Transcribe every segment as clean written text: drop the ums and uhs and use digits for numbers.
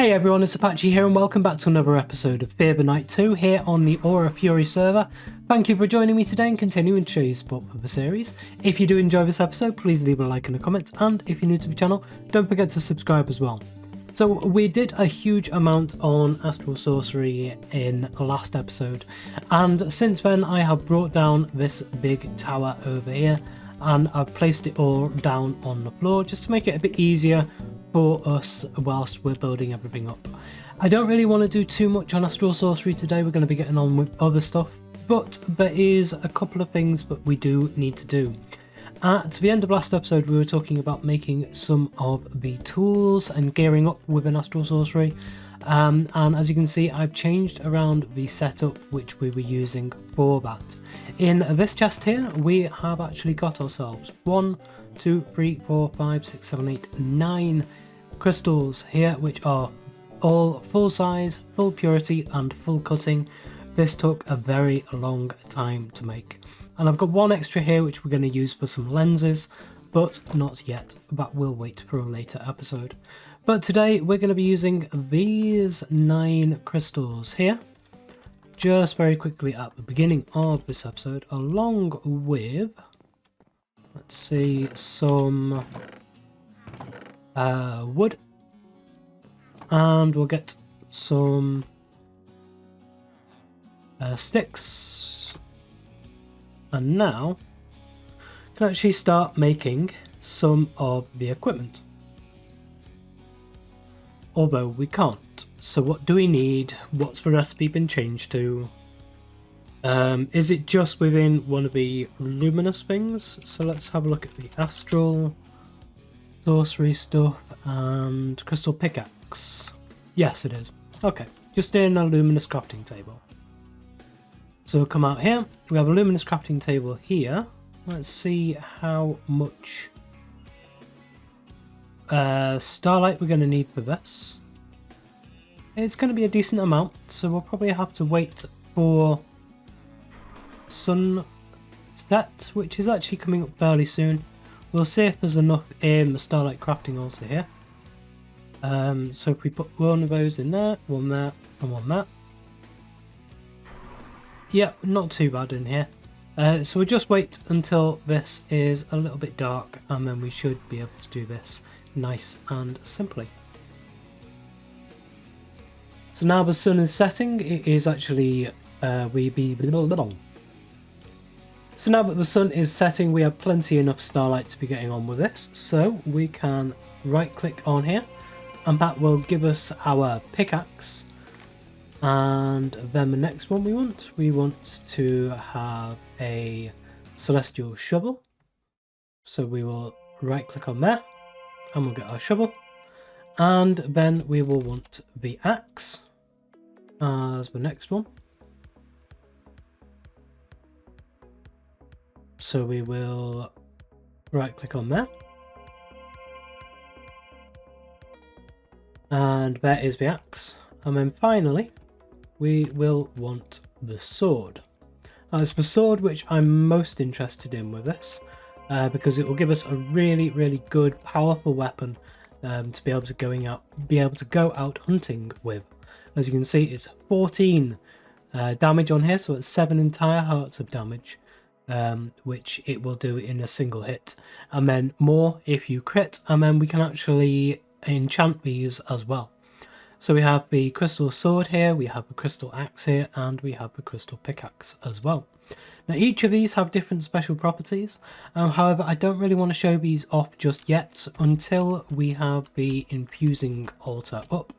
Hey everyone, it's Apache here and welcome back to another episode of Fear the Night 2 here on the Aura Fury server. Thank you for joining me today and continuing to show you support for the series. If you do enjoy this episode, please leave a like and a comment, and if you're new to the channel, don't forget to subscribe as well. So we did a huge amount on Astral Sorcery in the last episode, and since then I have brought down this big tower over here and I've placed it all down on the floor just to make it a bit easier for us whilst we're building everything up. I don't really want to do too much on Astral Sorcery today, we're going to be getting on with other stuff, but there is a couple of things that we do need to do. At the end of last episode we were talking about making some of the tools and gearing up within Astral Sorcery, and as you can see I've changed around the setup which we were using for that. In this chest here we have actually got ourselves 1, 2, 3, 4, 5, 6, 7, 8, 9 crystals here which are all full size, full purity and full cutting. This took a very long time to make. And I've got one extra here which we're going to use for some lenses, but not yet. That will wait for a later episode. But today we're going to be using these 9 crystals here, just very quickly at the beginning of this episode, along with, let's see, some wood, and we'll get some sticks. And now we can actually start making some of the equipment. Although we can't. So what do we need? What's the recipe been changed to? Is it just within one of the luminous things? So let's have a look at the Astral Sorcery stuff and Crystal Pickaxe. Yes, it is. Okay, just in a luminous crafting table. So we'll come out here, we have a luminous crafting table here. Let's see how much starlight we're going to need for this. It's going to be a decent amount, so we'll probably have to wait for sunset, which is actually coming up fairly soon. We'll see if there's enough in the starlight crafting altar here. So if we put one of those in there, one there, and one there. Yeah, not too bad in here. So we'll just wait until this is a little bit dark and then we should be able to do this nice and simply. So now the sun is setting, it is actually, so now that the sun is setting we have plenty enough starlight to be getting on with this. So we can right click on here and that will give us our pickaxe. And then the next one we want to have a celestial shovel. So we will right click on there and we'll get our shovel. And then we will want the axe as the next one. So we will right click on there. And there is the axe. And then finally we will want the sword. It's the sword which I'm most interested in with this, because it will give us a really good powerful weapon to be able to go out hunting with. As you can see, it's 14 damage on here, so it's 7 entire hearts of damage, which it will do in a single hit, and then more if you crit, and then we can actually enchant these as well. So we have the crystal sword here, we have the crystal axe here, and we have the crystal pickaxe as well. Now each of these have different special properties, however I don't really want to show these off just yet until we have the infusing altar up,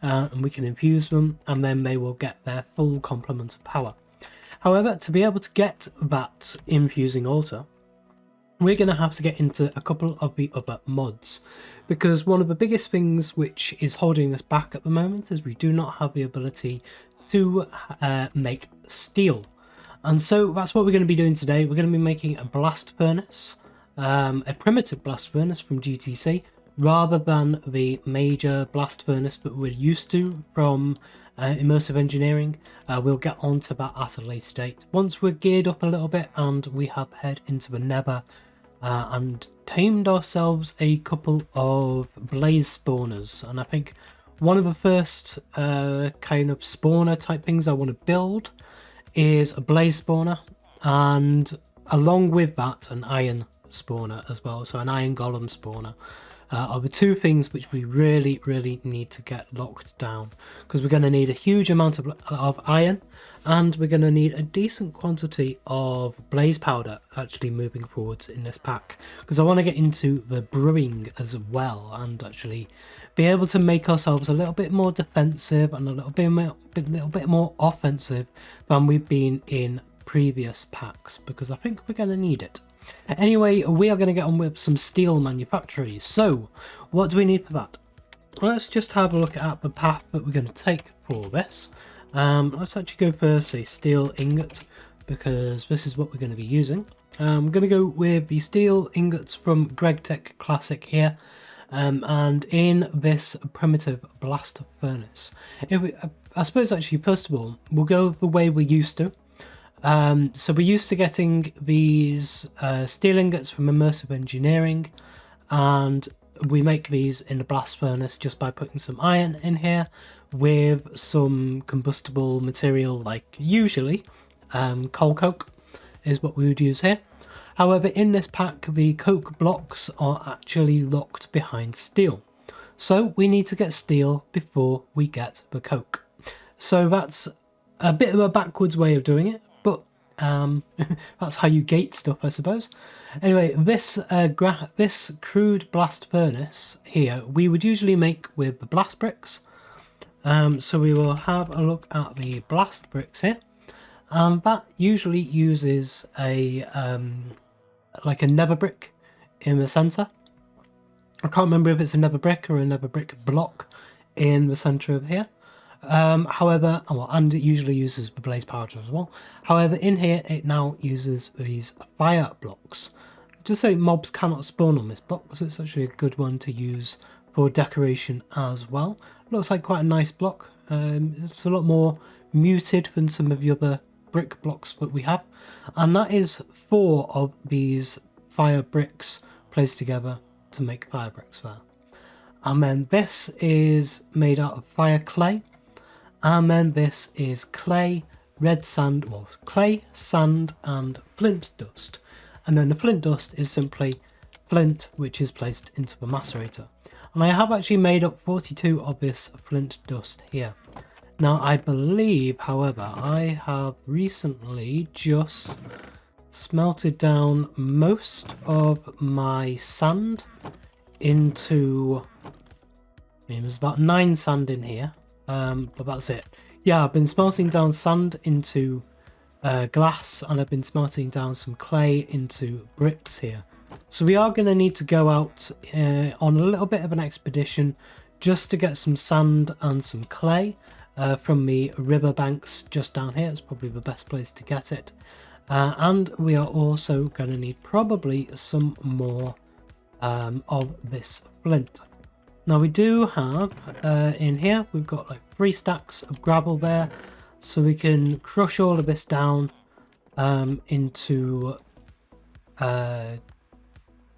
and we can infuse them and then they will get their full complement of power. However, to be able to get that infusing altar, we're going to have to get into a couple of the other mods, because one of the biggest things which is holding us back at the moment is we do not have the ability to make steel. And so that's what we're going to be doing today. We're going to be making a blast furnace, a primitive blast furnace from GTC, rather than the major blast furnace that we're used to from immersive engineering. We'll get onto that at a later date once we're geared up a little bit and we have head into the nether and tamed ourselves a couple of blaze spawners, and I think One of the first kind of spawner type things I want to build is a blaze spawner, and along with that an iron spawner as well, so an iron golem spawner are the two things which we really need to get locked down, because we're going to need a huge amount of iron, and we're going to need a decent quantity of blaze powder actually moving forwards in this pack, because I want to get into the brewing as well and actually be able to make ourselves a little bit more defensive and a little bit more offensive than we've been in previous packs, because I think we're going to need it. Anyway, we are going to get on with some steel manufactories. So what do we need for that? Let's just have a look at the path that we're going to take for this. Let's actually go firstly steel ingot, because this is what we're going to be using. I'm going to go with the steel ingots from GregTech Classic here, and in this primitive blast furnace. I suppose actually first of all we'll go the way we're used to. So we're used to getting these steel ingots from immersive engineering, and we make these in the blast furnace just by putting some iron in here with some combustible material, like usually coal coke is what we would use here. However, in this pack the coke blocks are actually locked behind steel, so we need to get steel before we get the coke. So that's a bit of a backwards way of doing it, but that's how you gate stuff, I suppose. Anyway, this crude blast furnace here we would usually make with the blast bricks. So we will have a look at the blast bricks here, and that usually uses a like a nether brick in the center. I can't remember if it's a nether brick or a nether brick block in the center of here. However, and it usually uses the blaze powder as well. However, in here it now uses these fire blocks. Just so mobs cannot spawn on this block, so it's actually a good one to use for decoration as well. Looks like quite a nice block. It's a lot more muted than some of the other brick blocks that we have, and that is 4 of these fire bricks placed together to make fire bricks there. And then this is made out of fire clay. And then this is clay, red sand, well, clay, sand, and flint dust. And then the flint dust is simply flint, which is placed into the macerator. And I have actually made up 42 of this flint dust here. Now, I believe, however, I have recently just smelted down most of my sand into, there's about 9 sand in here. But that's it. Yeah, I've been smelting down sand into glass, and I've been smelting down some clay into bricks here. So we are going to need to go out on a little bit of an expedition just to get some sand and some clay from the river banks just down here. It's probably the best place to get it. And we are also going to need probably some more of this flint. Now we do have in here, we've got like 3 stacks of gravel there, so we can crush all of this down into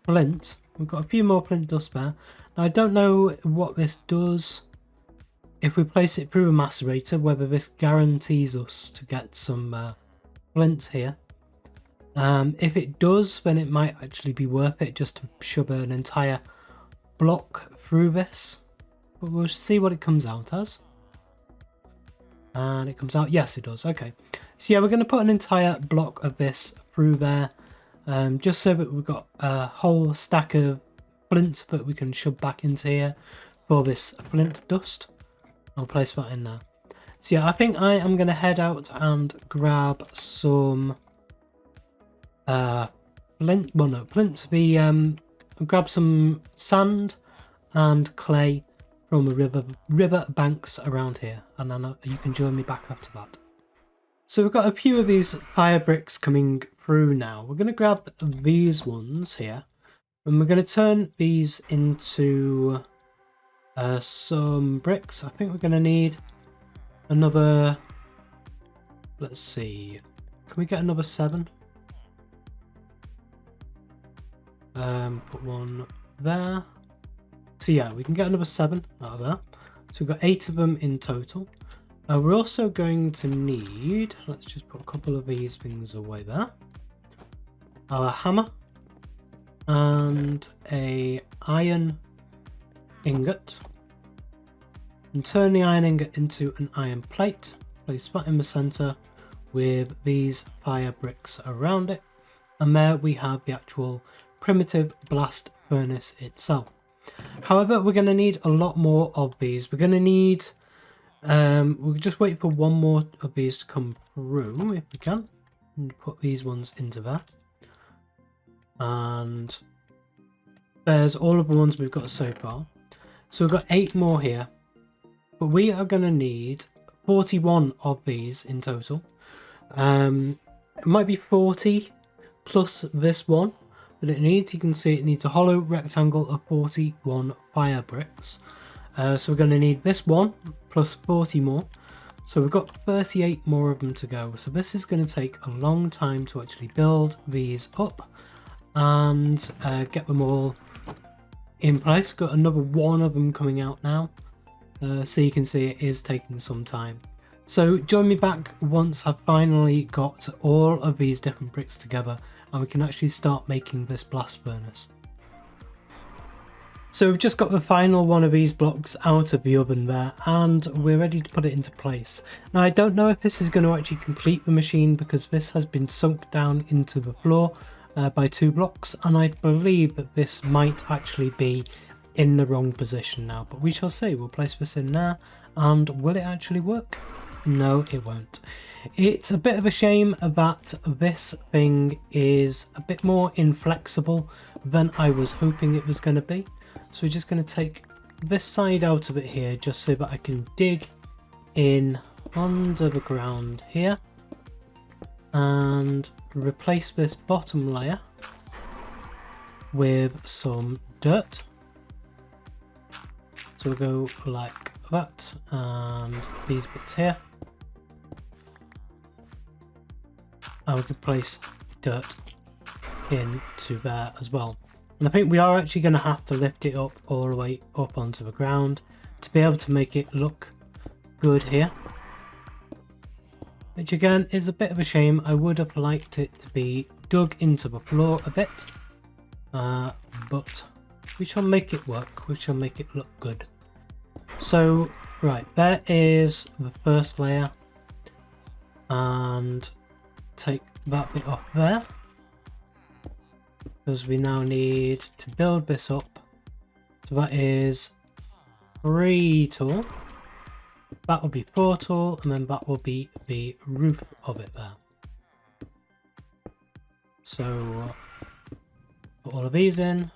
flint. We've got a few more flint dust there. Now I don't know what this does if we place it through a macerator, whether this guarantees us to get some flint here. If it does, then it might actually be worth it just to shove an entire block through this, but we'll see what it comes out as. And it comes out, yes it does, okay. So yeah, we're going to put an entire block of this through there, just so that we've got a whole stack of flint that we can shove back into here for this flint dust. I'll place that in there. So yeah, I think I am going to head out and grab some grab some sand and clay from the river banks around here, and then you can join me back after that. So we've got a few of these fire bricks coming through now. We're going to grab these ones here, and we're going to turn these into some bricks. I think we're going to need another, let's see, can we get another 7? Put one there. So yeah, we can get another 7 out of there. So we've got 8 of them in total. We're also going to need, let's just put a couple of these things away there. Our hammer and a iron ingot. And turn the iron ingot into an iron plate. Place that in the center with these fire bricks around it. And there we have the actual primitive blast furnace itself. However, we're going to need a lot more of these. We're going to need, we'll just wait for one more of these to come through if we can. And put these ones into there. And there's all of the ones we've got so far. So we've got 8 more here. But we are going to need 41 of these in total. It might be 40 plus this one. But it needs, you can see it needs a hollow rectangle of 41 fire bricks. So we're going to need this one plus 40 more. So we've got 38 more of them to go. So this is going to take a long time to actually build these up and get them all in place. Got another one of them coming out now. So you can see it is taking some time. So join me back once I've finally got all of these different bricks together and we can actually start making this blast furnace. So we've just got the final one of these blocks out of the oven there and we're ready to put it into place. Now I don't know if this is going to actually complete the machine because this has been sunk down into the floor by 2 blocks and I believe that this might actually be in the wrong position now, but we shall see. We'll place this in there and will it actually work? No, it won't. It's a bit of a shame that this thing is a bit more inflexible than I was hoping it was going to be. So we're just going to take this side out of it here just so that I can dig in under the ground here and replace this bottom layer with some dirt. So we'll go like that and these bits here. And we can place dirt into there as well. And I think we are actually going to have to lift it up all the way up onto the ground to be able to make it look good here. Which again is a bit of a shame. I would have liked it to be dug into the floor a bit. But we shall make it work. We shall make it look good. So, right, there is the first layer. And take that bit off there. Because we now need to build this up. So that is 3 tall. That will be 4 tall, and then that will be the roof of it there. So put all of these in.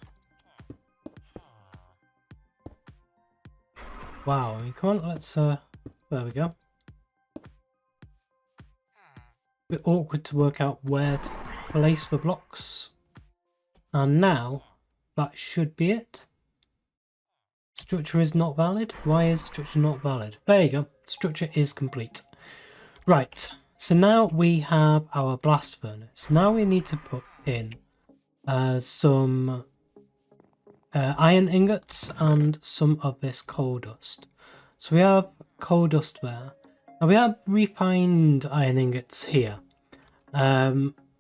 Wow, I mean, come on, let's there we go. A bit awkward to work out where to place the blocks. And now that should be it. Structure is not valid. Why is structure not valid? There you go. Structure is complete. Right. So now we have our blast furnace. Now we need to put in some iron ingots and some of this coal dust. So we have coal dust there. Now we have refined iron ingots here,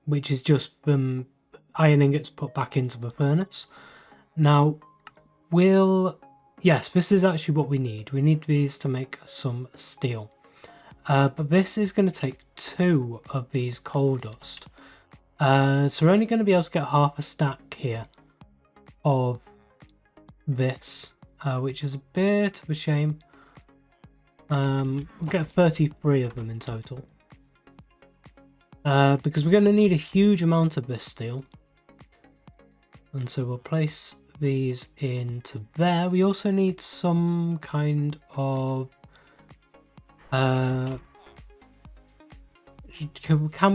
which is just iron ingots put back into the furnace. Now yes, this is actually what we need. We need these to make some steel. But this is going to take 2 of these coal dust. So we're only going to be able to get half a stack here of this, which is a bit of a shame. We'll get 33 of them in total. Because we're going to need a huge amount of this steel. And so we'll place these into there. We also need some kind of can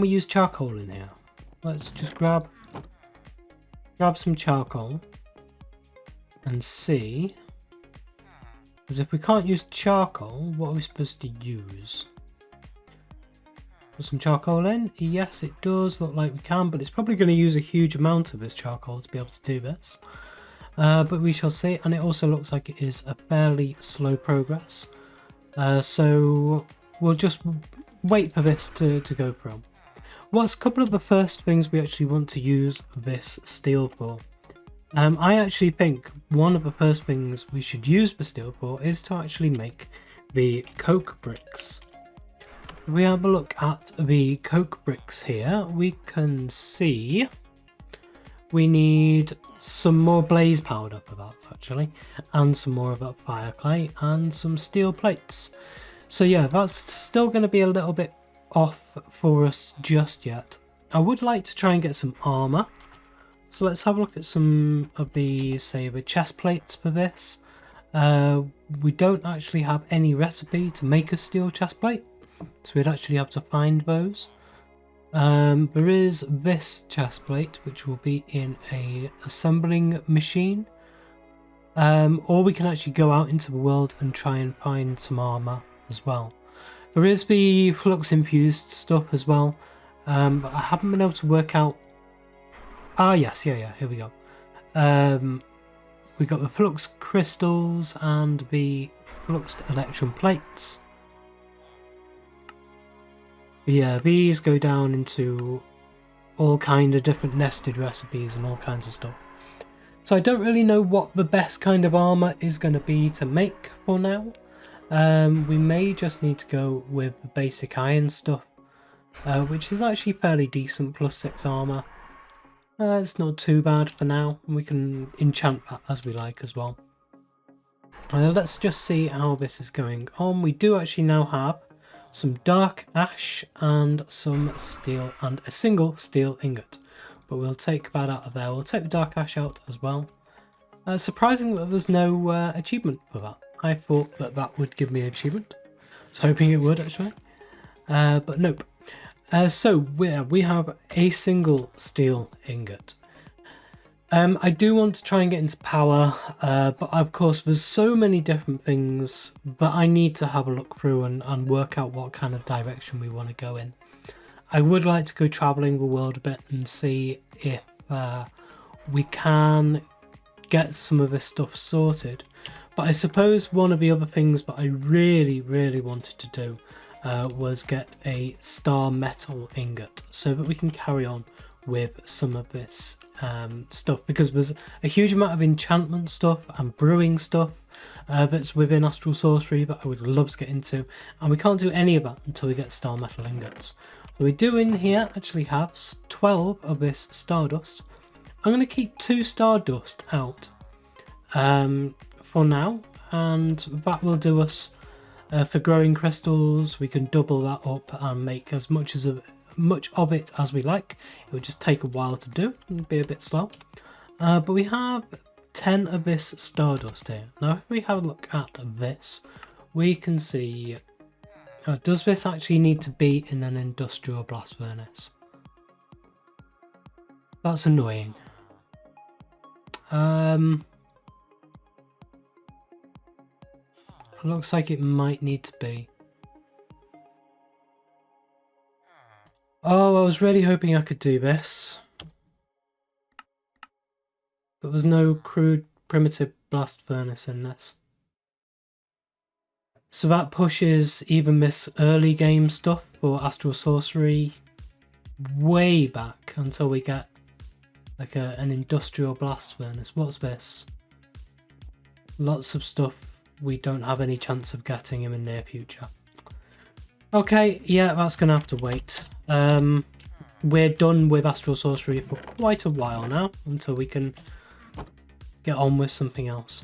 we use charcoal in here? Let's just grab some charcoal and see, because if we can't use charcoal, what are we supposed to use? Put some charcoal in. Yes, it does look like we can, but it's probably going to use a huge amount of this charcoal to be able to do this. but we shall see. And it also looks like it is a fairly slow progress. So we'll just wait for this to go through. What's a couple of the first things we actually want to use this steel for? I actually think one of the first things we should use the steel for is to actually make the coke bricks. If we have a look at the coke bricks here, we can see we need some more blaze powder for that actually, and some more of that fire clay and some steel plates. So yeah, that's still going to be a little bit off for us just yet. I would like to try and get some armor. So let's have a look at some of the, say, the chest plates for this. We don't actually have any recipe to make a steel chest plate, so we'd actually have to find those. There is this chest plate, which will be in a assembling machine. Or we can actually go out into the world and try and find some armor as well. There is the flux infused stuff as well, but I haven't been able to work out. Ah, yes, yeah, here we go. We got the flux crystals and the fluxed electron plates. But yeah, these go down into all kind of different nested recipes and all kinds of stuff. So I don't really know what the best kind of armor is going to be to make for now. We may just need to go with the basic iron stuff, which is actually fairly decent, plus 6 armor. It's not too bad for now, and we can enchant that as we like as well. Let's just see how this is going on. We do actually now have some dark ash and some steel and a single steel ingot, but we'll take that out of there. We'll take the dark ash out as well. Surprising that there's no achievement for that. I thought that that would give me an achievement. I was hoping it would actually, but nope. So we have a single steel ingot. I do want to try and get into power, but of course there's so many different things that I need to have a look through and work out what kind of direction we want to go in. I would like to go travelling the world a bit and see if we can get some of this stuff sorted. But I suppose one of the other things that I really wanted to do was get a star metal ingot so that we can carry on with some of this stuff, because there's a huge amount of enchantment stuff and brewing stuff that's within Astral Sorcery that I would love to get into, and we can't do any of that until we get star metal ingots. So we do in here actually have 12 of this stardust. I'm going to keep 2 stardust out for now, and that will do us for growing crystals. We can double that up and make as much of it as we like. It will just take a while to do and be a bit slow. But we have 10 of this stardust here. Now if we have a look at this, we can see, does this actually need to be in an industrial blast furnace? That's annoying. Looks like it might need to be. Oh, I was really hoping I could do this. But there's no crude primitive blast furnace in this. So that pushes even this early game stuff for Astral Sorcery way back until we get like an industrial blast furnace. What's this? Lots of stuff we don't have any chance of getting in the near future. Okay, yeah, that's gonna have to wait. We're done with Astral Sorcery for quite a while now, until we can get on with something else.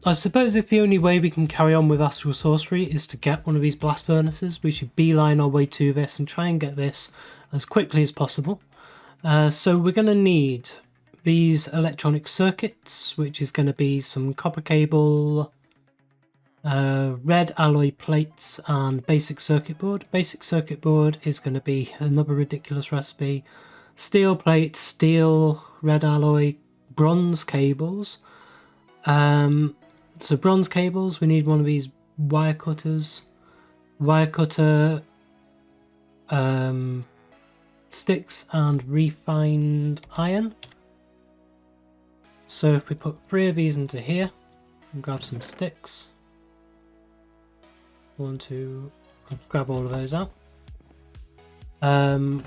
I suppose if the only way we can carry on with Astral Sorcery is to get one of these blast furnaces, we should beeline our way to this and try and get this as quickly as possible. So we're going to need these electronic circuits, which is going to be some copper cable, red alloy plates and basic circuit board. Basic circuit board is going to be another ridiculous recipe. Steel plates, steel, red alloy, bronze cables. So bronze cables, we need one of these wire cutters. Wire cutter, sticks and refined iron. So if we put 3 of these into here and grab some sticks. 1, 2, I'll grab all of those out.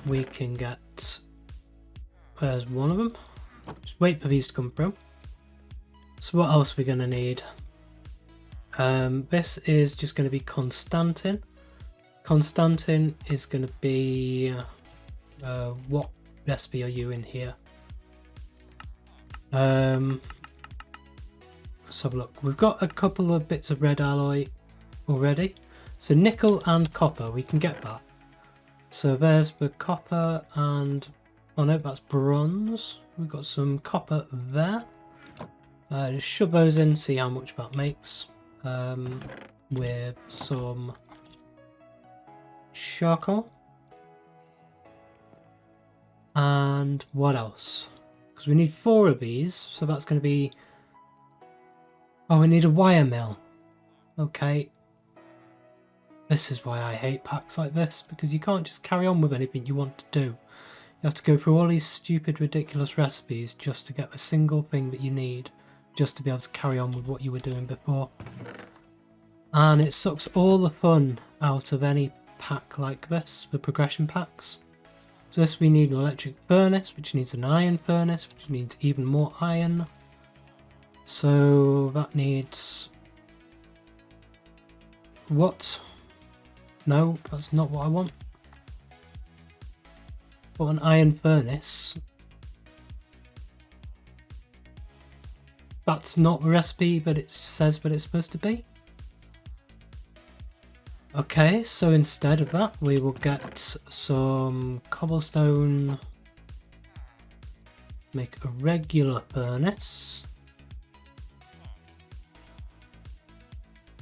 We can get, there's one of them. Just wait for these to come through. So what else are we going to need? This is just going to be Constantin. Constantin is going to be, what recipe are you in here? Let's have a look. We've got a couple of bits of red alloy already. So nickel and copper, we can get that. So there's the copper and, oh no, that's bronze. We've got some copper there. Just shove those in, see how much that makes. With some charcoal. And what else? Because we need 4 of these, so that's going to be... Oh, we need a wire mill. Okay. This is why I hate packs like this, because you can't just carry on with anything you want to do. You have to go through all these stupid, ridiculous recipes just to get a single thing that you need, just to be able to carry on with what you were doing before. And it sucks all the fun out of any pack like this, the progression packs. So this, we need an electric furnace, which needs an iron furnace, which needs even more iron. So that needs... What? No, that's not what I want. But an iron furnace. That's not the recipe that it says that it's supposed to be. Okay, so instead of that, we will get some cobblestone. Make a regular furnace.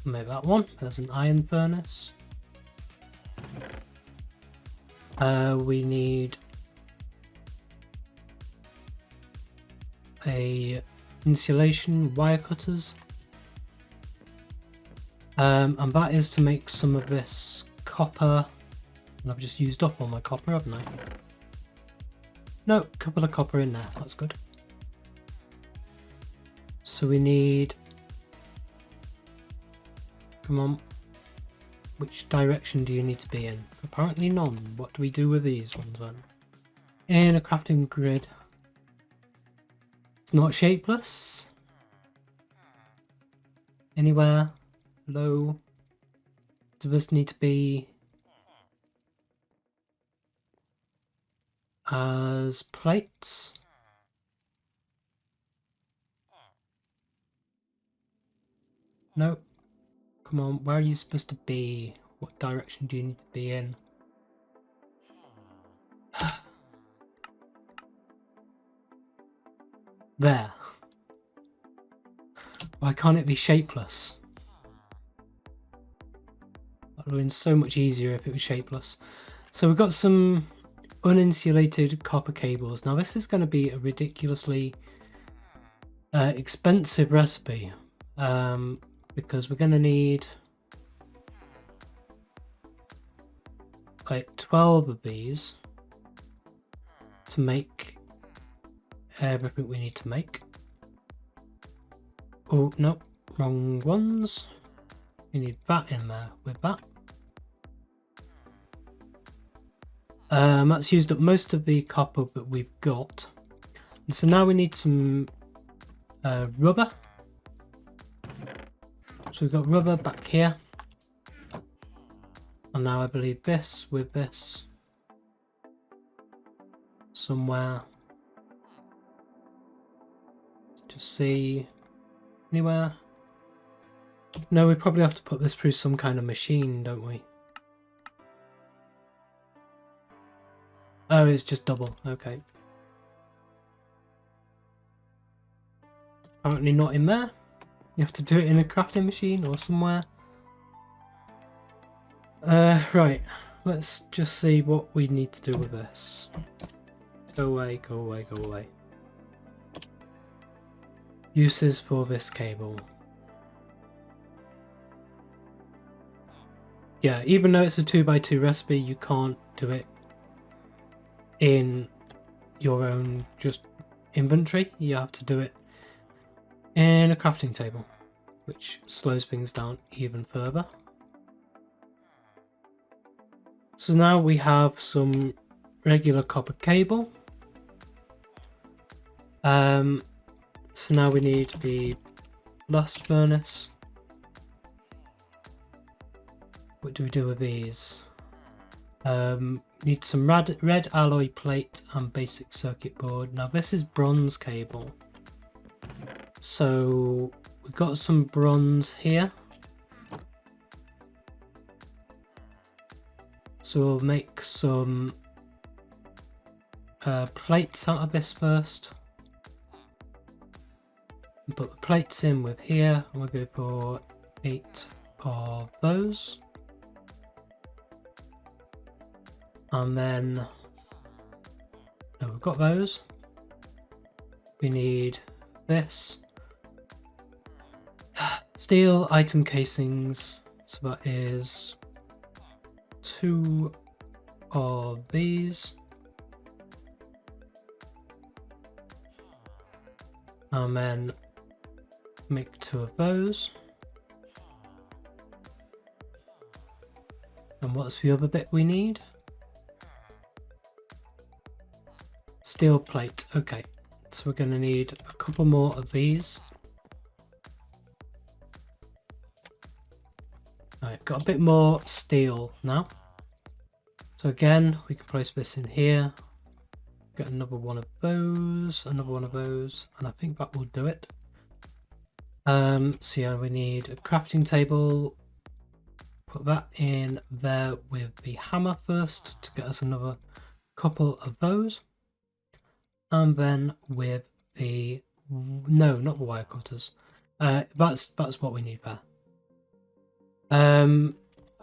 Make that one. There's an iron furnace. We need a insulation wire cutters. And that is to make some of this copper. And I've just used up all my copper, haven't I? No, a couple of copper in there. That's good. So we need... Come on. Which direction do you need to be in? Apparently none. What do we do with these ones then? In a crafting grid. It's not shapeless. Anywhere. Low. Does this need to be as plates? No. Come on, where are you supposed to be? What direction do you need to be in? There. Why can't it be shapeless? That would have been so much easier if it was shapeless. So we've got some uninsulated copper cables. Now this is going to be a ridiculously expensive recipe. Because we're going to need like 12 of these to make everything we need to make. Oh, no, wrong ones. We need that in there with that. That's used up most of the copper that we've got. And so now we need some rubber. So we've got rubber back here. And now I believe this with this. Somewhere. Just see. Anywhere. No, we probably have to put this through some kind of machine, don't we? Oh, it's just double. Okay. Apparently not in there. You have to do it in a crafting machine or somewhere. Right. Let's just see what we need to do with this. Go away, go away, go away. Uses for this cable. Yeah, even though it's a 2x2 recipe, you can't do it in your own just inventory. You have to do it in a crafting table, which slows things down even further. So now we have some regular copper cable. So now we need the blast furnace. What do we do with these? Need some red alloy plate and basic circuit board. Now this is bronze cable. So we've got some bronze here. So we'll make some plates out of this first. Put the plates in with here, and we'll go for 8 of those. And then, no, we've got those. We need this. Steel item casings, so that is 2 of these. And then make 2 of those. And what's the other bit we need? Steel plate. Okay, so we're going to need a couple more of these. Alright, got a bit more steel now. So again, we can place this in here. Get another one of those, another one of those, and I think that will do it. So yeah, we need a crafting table. Put that in there with the hammer first to get us another couple of those. And then with the, no, not the wire cutters. That's what we need there.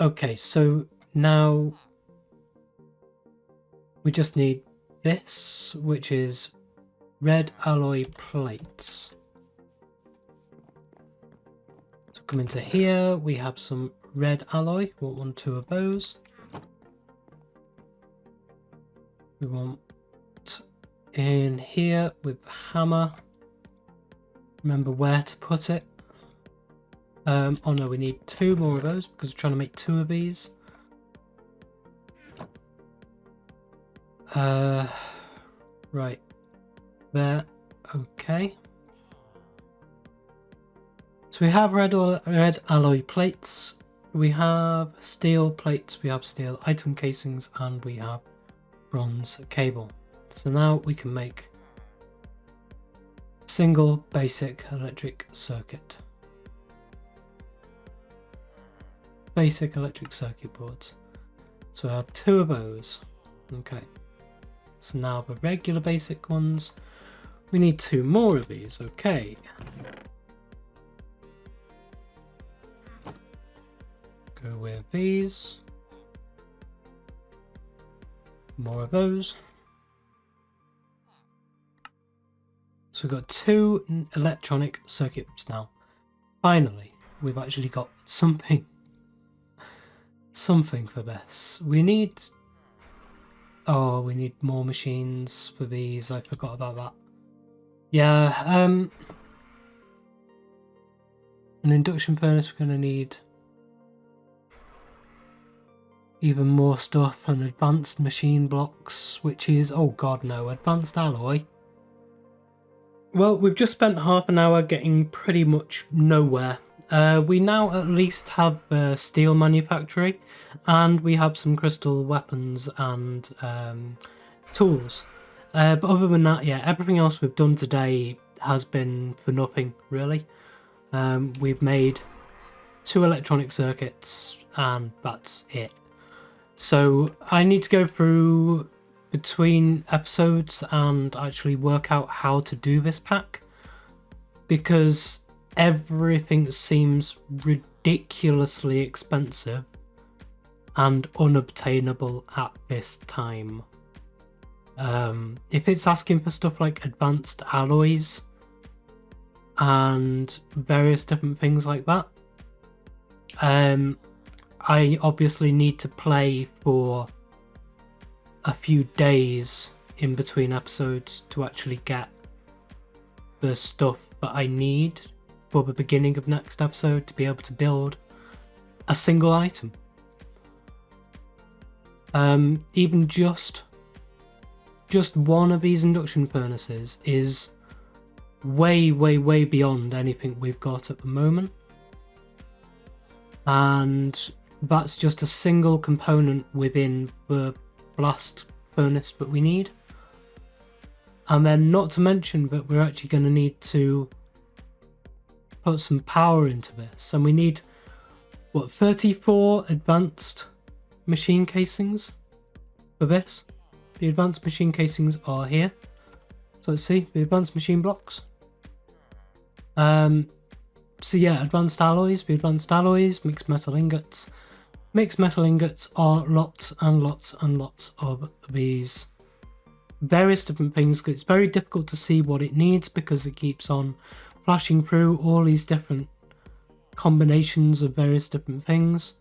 Okay, so now we just need this, which is red alloy plates. So come into here, we have some red alloy. We want 2 of those. We want in here with the hammer. Remember where to put it. Oh no, we need 2 more of those because we're trying to make 2 of these. Right there. Okay. So we have red alloy plates, we have steel plates, we have steel item casings, and we have bronze cable. So now we can make a single basic electric circuit. Basic electric circuit boards. So I have 2 of those. Okay. So now the regular basic ones, we need 2 more of these. Okay. Go with these. More of those. So we've got 2 electronic circuits now. Finally, we've actually got something for this. We need more machines for these. I forgot about that. Yeah, an induction furnace, we're going to need even more stuff, and advanced machine blocks, which is, oh god no, advanced alloy. Well, we've just spent half an hour getting pretty much nowhere. We now at least have a steel manufactory, and we have some crystal weapons and tools. But other than that, yeah, everything else we've done today has been for nothing, really. We've made 2 electronic circuits, and that's it. So I need to go through between episodes and actually work out how to do this pack, because everything seems ridiculously expensive and unobtainable at this time. If it's asking for stuff like advanced alloys and various different things like that, I obviously need to play for a few days in between episodes to actually get the stuff but I need for the beginning of next episode to be able to build a single item. Even just one of these induction furnaces is way beyond anything we've got at the moment, and that's just a single component within the blast furnace that we need. And then not to mention that we're actually going to need to put some power into this, and we need 34 advanced machine casings for this. The advanced machine casings are here, so let's see the advanced machine blocks. So yeah, advanced alloys, mixed metal ingots. Mixed metal ingots are lots and lots of these various different things. It's very difficult to see what it needs because it keeps on flashing through all these different combinations of various different things.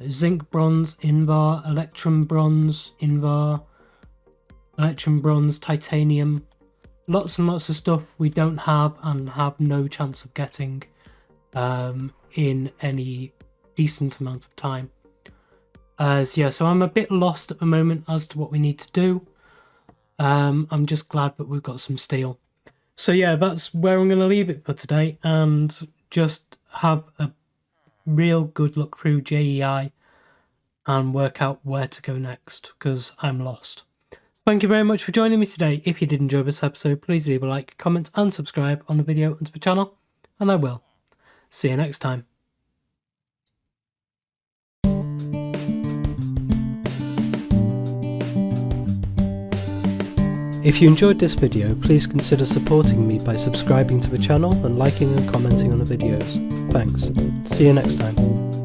Zinc bronze, Invar, electrum bronze, Invar, electrum bronze, titanium. Lots and lots of stuff we don't have and have no chance of getting in any decent amount of time. So I'm a bit lost at the moment as to what we need to do. I'm just glad that we've got some steel. So yeah, that's where I'm going to leave it for today, and just have a real good look through JEI and work out where to go next, because I'm lost. Thank you very much for joining me today. If you did enjoy this episode, please leave a like, comment and subscribe on the video and to the channel, and I will see you next time. If you enjoyed this video, please consider supporting me by subscribing to the channel and liking and commenting on the videos. Thanks. See you next time.